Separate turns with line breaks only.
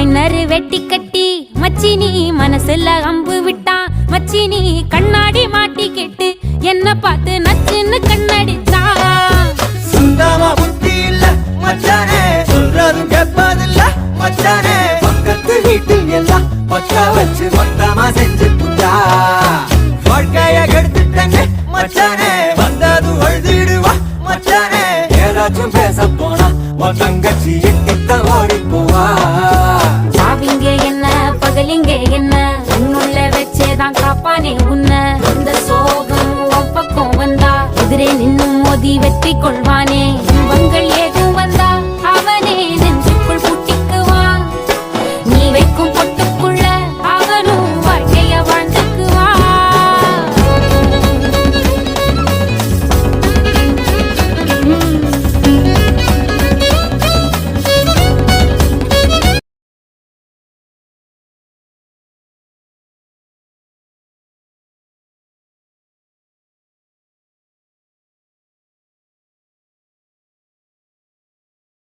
Minor வெட்டி கட்டி மச்சினி மனசுல அம்பு விட்டான். மச்சினி கண்ணாடி மாட்டி கேட்டு என்ன பார்த்து நச்சுன்னு கண்ணடிச்சா.
சுத்தமா புத்தி இல்ல மச்சானே, சொல்றதும் கேட்பதில்ல மச்சானே. பக்கத்து வீட்டில் எல்லாம் பக்கா வச்சு மொத்தமா செஞ்சு புட்டா. வாழ்க்கைய கெடுத்துட்டேன்னு மச்சானே, வந்தது அழுதிடுவா மச்சானே. ஏதாச்சும் பேச போனா உன் தங்கச்சி எட்டித்த ஓடி போவா.
சாவிங்க என்ன பகலிங்க என்ன, உன்னுள்ள வச்சேதான் காப்பானே உன்ன. இந்த சோகம் உன் பக்கம் வந்தா எதிரே நின்னு மோதி வெற்றி கொள்வானே.